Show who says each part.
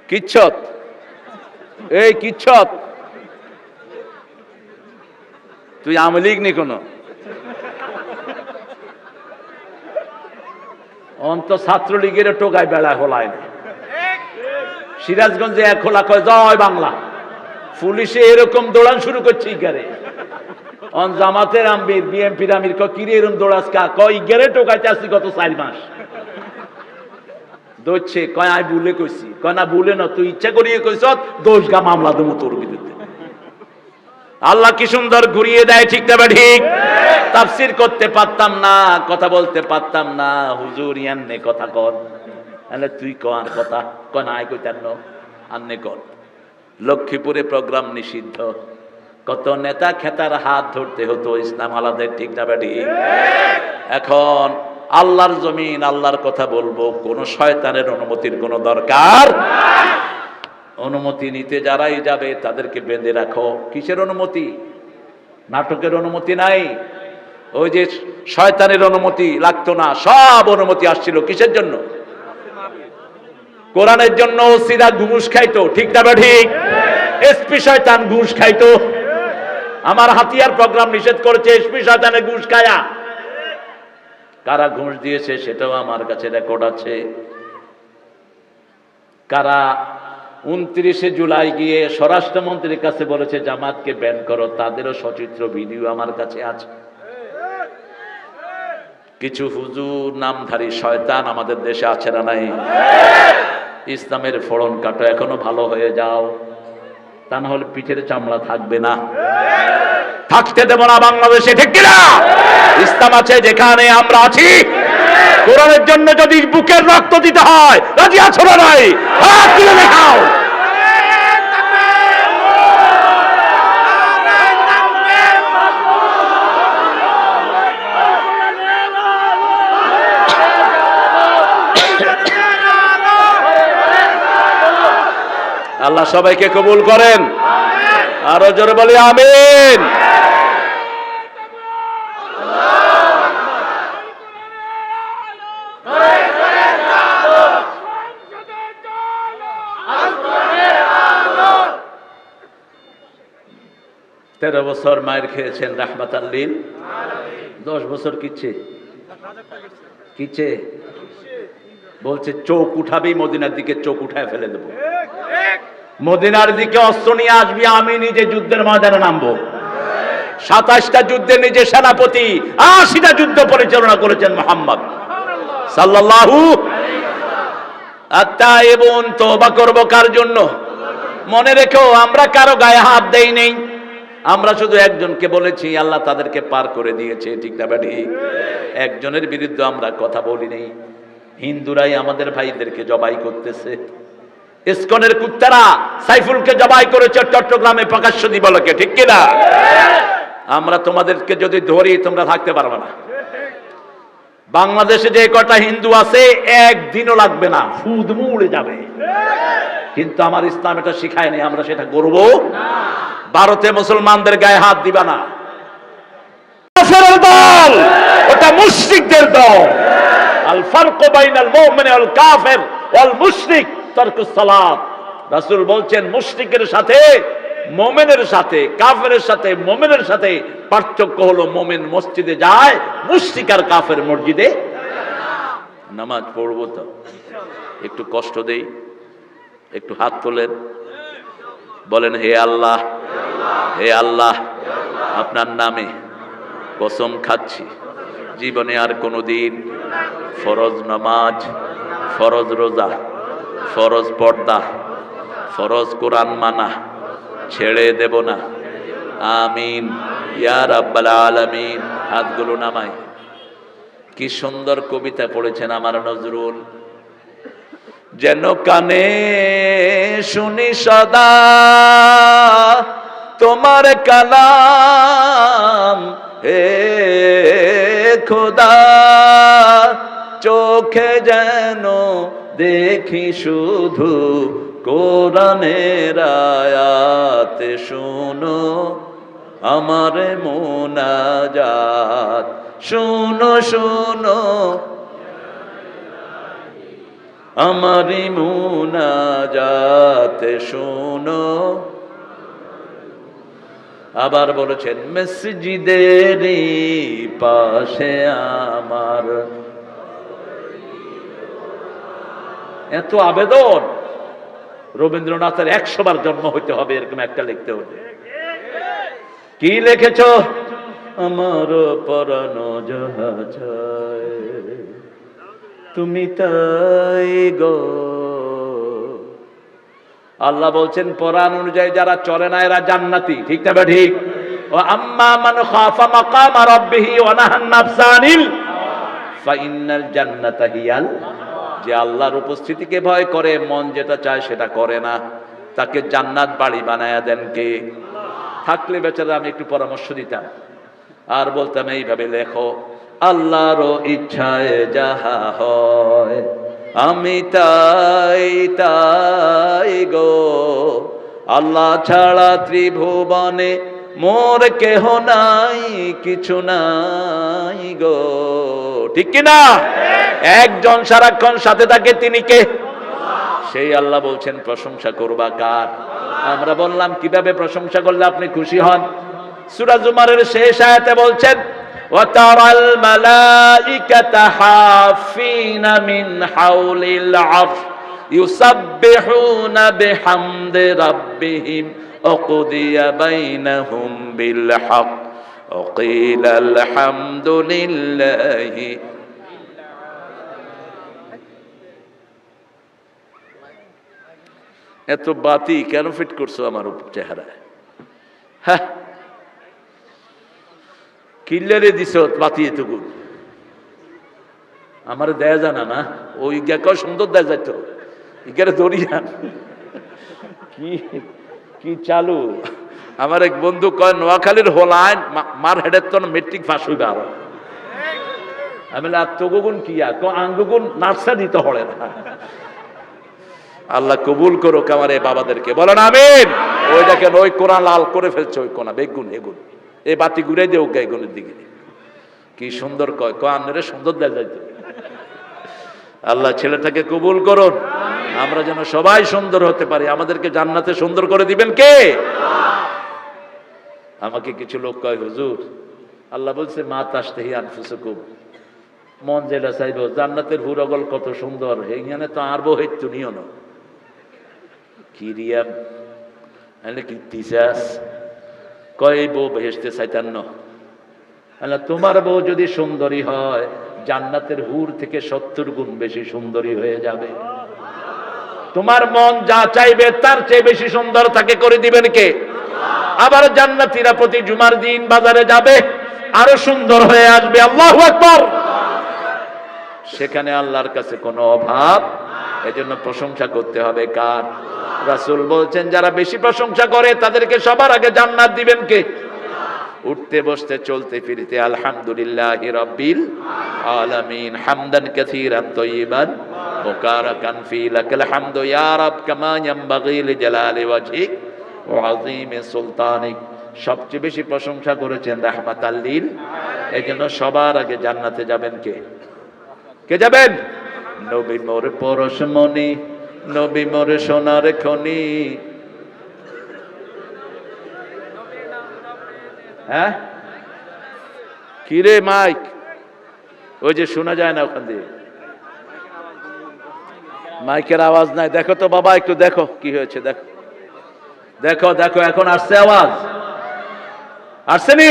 Speaker 1: কিচ্ছত, এই কিচ্ছত, তুই আওয়ামী লীগ নি কোনো অন্ত ছাত্রলীগের টোকায় বেড়া হলায় না। সিরাজগঞ্জে এক খোলা কয় জয় বাংলা, পুলিশে এরকম দৌড়ান শুরু করছে ইগারে। অন জামাতের আমির বিএনপির আমির কিরে এরকম দৌড়াস কা কয় ইগারে টোকাইতে আসছি গত 4 মাস দৌড়ছে। কয় আমি ভুলে কইছি, কয় না ভুলে না, তুই ইচ্ছা করিয়ে কইস দোষ গা মামলা দেবো তোর বিরুদ্ধে। আল্লাহ কি সুন্দর ঘুরিয়ে দেয়, ঠিক না ঠিক? তাফসীর করতে পারতাম না, কথা বলতে পারতাম না, হুজুর ইয়ান্নে কথা কর, তাহলে তুই কর কথা, কয় নাই কইতাম না আন্নে কর। লক্ষ্মীপুরে প্রোগ্রাম নিষিদ্ধ, কত নেতা খেতার হাত ধরতে হতো ইসলাম আলাদের, ঠিক না ঠিক? এখন আল্লাহর জমিন, আল্লাহর কথা বলবো, কোন শয়তানের অনুমতির কোনো দরকার। অনুমতি নিতে যারাই যাবে তাদেরকে বেঁধে রাখো। কিসের অনুমতি? নাটকের অনুমতি নাই, ওই যে শয়তানের অনুমতি লাগতো না, সব অনুমতি আসছিল কিসের জন্য? কোরআনের জন্য। সিরা ঘুষ খাইতো, ঠিক না ঠিক? এসপি শয়তান ঘুষ খাইতো। আমার হাতিয়ার প্রোগ্রাম নিষেধ করেছে এসপি শয়তানে ঘুষ খায়া। কারা ঘুষ দিয়েছে সেটাও আমার কাছে রেকর্ড আছে। কারা 29 জুলাই গিয়ে স্বরাষ্ট্রমন্ত্রীর কাছে বলেছে জামাতকে ব্যান করো, তাদেরও সচিত্র ভিডিও আমার কাছে আছে। কিছু হুজুর নামধারী শয়তান আমাদের দেশে আছে না নাই? ইসলামের ফড়ন কাটো, এখনো ভালো হয়ে যাও, তা না হলে পিঠের চামড়া থাকবে না। থাকতে দেব না বাংলাদেশে, ঠিক কিনা? ইসলাম আছে যেখানে আমরা আছি। কোরআনের জন্য যদি বুকের রক্ত দিতে হয় রাজি আছো না নাই? হাত তুলে দেখাও। আল্লাহ সবাইকে কবুল করেন, আরো জোরে বলি আমিন। তেরো বছর মায়ের খেয়েছেন রাহমাতাল লিল আলামিন। 10 বছর কিচ্ছে কিচ্ছে বলছে চোখ উঠাবি মদিনার দিকে, চোখ উঠায় ফেলে দেবো। মদিনার দিকে অস্ত্র নিয়ে আসবি, আমি নিজে যুদ্ধের ময়দানে নামবো। 27টা যুদ্ধে নিজে সেনাপতি, 80টা যুদ্ধ পরিচালনা করেছেন মুহাম্মদ সাল্লাল্লাহু আলাইহি ওয়াসাল্লাম। আত্তাইবুন, তওবা করব কার জন্য? মনে রেখো আমরা কারো গায়ে হাত দেই নেই, আমরা শুধু একজনকে বলেছি, আল্লাহ তাদেরকে পার করে দিয়েছে, ঠিক না ঠিক? একজনের বিরুদ্ধে আমরা কথা বলি নেই। হিন্দুরাই আমাদের ভাইদেরকে জবাই করতেছে। ইসকনের কুত্তারা সাইফুলকে জবাই করেছে চট্টগ্রামে প্রকাশ্য দিবলকে, ঠিক কিনা? আমরা তোমাদেরকে যদি ধরি তোমরা থাকতে পারবে না। বাংলাদেশে যে কটা হিন্দু আছে একদিনও লাগবে না, ফুদমু উড়ে যাবে। কিন্তু আমার ইসলাম এটা শিখায় নাই, আমরা সেটা করব না। ভারতে মুসলমানদের গায়ে হাত দিবা না, কাফেরের দল, ওটা মুশরিকদের দল। আল ফারকু বাইনাল মুমিন ওয়াল কাফির ওয়াল মুশরিক তারকুস সালাত। রাসূল বলছেন মুশরিকের সাথে মুমিনের সাথে, কাফেরের সাথে মুমিনের সাথে পার্থক্য হলো মুমিন মসজিদে যায়, মুশরিক আর কাফের মসজিদে নামাজ পড়বো। তো একটু কষ্ট দেই, একটু হাত তোলেন, বলেন হে আল্লাহ, হে আল্লাহ, আপনার নামে কসম খাচ্ছি জীবনে আর কোনোদিন ফরজ নামাজ, ফরজ রোজা, ফরজ পর্দা, ফরজ কোরআন মানা ছেড়ে দেব না। আমিন ইয়া রাব্বাল আলামিন। হাতগুলো নামাই। কি সুন্দর কবিতা পড়েছেন আমার নজরুল। যেন কানে শুনি সদা তোমার কালাম, হে খোদা, চোখে যেন দেখি শুধু কোরআনের আয়াত, শুনো আমার মুনাজাত, শুনো শুনো আমারি মুনাজাত শোনো। আবার বলেছেন মসজিদের পাশে আমার। এত আবেদন, রবীন্দ্রনাথের 100 বার জন্ম হইতে হবে এরকম একটা লিখতে হবে। কি লিখেছ? আমার পরানো যাহা চায় তুমি তাই গো। আল্লাহ বলছেন পরাণ অনুযায়ী যারা চলে না এরা জান্নাতি, ঠিক না বা ঠিক? ও আম্মা মান খাফা মাকাম রাব্বিহি ওয়া নাহান নাফসা আনিল ফাইন্নাল জান্নাতা হিয়াল। যে আল্লাহর উপস্থিতিকে ভয় করে, মন যেটা চায় সেটা করে না, তাকে জান্নাত বাড়ি বানায়া দেন কে? থাকলে বেচারা আমি একটু পরামর্শ দিতাম আর বলতাম এইভাবে লেখো, আল্লাহর ইচ্ছায় যাহা হয় আমি তাই তাই গো। আল্লাহ ছাড়া ত্রিভুবনে মোর কেহ নাই, কিছু নাই গো, ঠিক কিনা? একজন সারাক্ষণ সাথে থাকে, তিনি কে? সেই আল্লাহ বলছেন প্রশংসা করবা কার? আমরা বললাম কিভাবে প্রশংসা করলে আপনি খুশি হন? সূরা জুমারের শেষ আয়াতে বলছেন ওয়াতারাল মালাইকাতা হাফিনা মিন হাউলিল আরশ ইউসাব্বিহুনা বিহামদি রাব্বিহিম ওয়াকুদিয়া বাইনাহুম বিল হক ওয়াকিলা আলহামদুলিল্লাহি। এত বাতি কেন ফিট করছো আমার চেহারায়? হ্যাঁ, কিল্লারে দিছ বাতি এতগুণ, আমার দেয়া জানা না। ওই গেক সুন্দর দেয়া যাইত, ইগারে দরিয়ান কি কি চালু। আমার এক বন্ধু কয় নোয়াখালীর হোলাইন মার হেডের তো মেট্রিক পাস হইবে আরো। আমি আত্মগুণ কি আঙ্গুগুণ নার্সারি তো হলে না। আল্লাহ কবুল করুক আমার এই বাবাদেরকে, বলেন আমিন। ওই দেখেন ওই কোরআন লাল করে ফেলছে, ওই কোনা বেগুন এগুন, এই বাতি ঘুরে দিয়ে ওকে এগুনের দিকে কি সুন্দর কয় আন্নারে সুন্দর দেখা যাইতো। আল্লাহ ছেলেটাকে কবুল করুন, আমরা যেন সবাই সুন্দর হতে পারি। আমাদেরকে জান্নাতে সুন্দর করে দিবেন কে? আমাকে কিছু লোক কয় হুজুর আল্লাহ বলছে মা তাশতাহি আনফুসুকুম, মন যেটা চাইব। জান্নাতের হুরগল কত সুন্দর, এইখানে তো আর বউ হেতু নিও না কি রিয়াম কি তিসাস কয় বউ ভেসতে চাইতান না। তোমার বউ যদি সুন্দরী হয় জান্নাতের হুর থেকে 70 গুণ বেশি সুন্দরী হয়ে যাবে। তোমার মন যা চাইবে তার চেয়ে বেশি সুন্দর তাকে করে দিবেন কে? আবার জান্নাতীরা প্রতি জুমার দিন বাজারে যাবে, আরো সুন্দর হয়ে আসবে। আল্লাহু আকবার। সেখানে আল্লাহর কাছে কোনো অভাব। এজন্য প্রশংসা করতে হবে কার? রাসূল বলছেন যারা বেশি প্রশংসা করে তাদেরকে সবার আগে জান্নাত দিবেন কে? উঠতে বসতে চলতে ফিরতে আলহামদুলিল্লাহি রাব্বিল আলামিন হামদান কাসীরান তাইয়িবান মুবারাকান ফি লাকাল হামদু ইয়া রাব কামা ইয়ানবাগি লিজালালি ওয়াজহিক ওয়া আযীমি সুলতানিক। সবচেয়ে বেশি প্রশংসা করেছেন রাহমাতাল লিল। এজন্য সবার আগে জান্নাতে যাবেন কে? কে যাবেন? নবী মোর পরশমণি, নবী মোর সোনার খনি। হ্যাঁ কিরে মাইক ওই যে শোনা যায় না ওখান দিয়ে, মাইকের আওয়াজ নাই। দেখো তো বাবা একটু দেখো কি হয়েছে, দেখো দেখো দেখো এখন আসছে আওয়াজ, আসছে নি?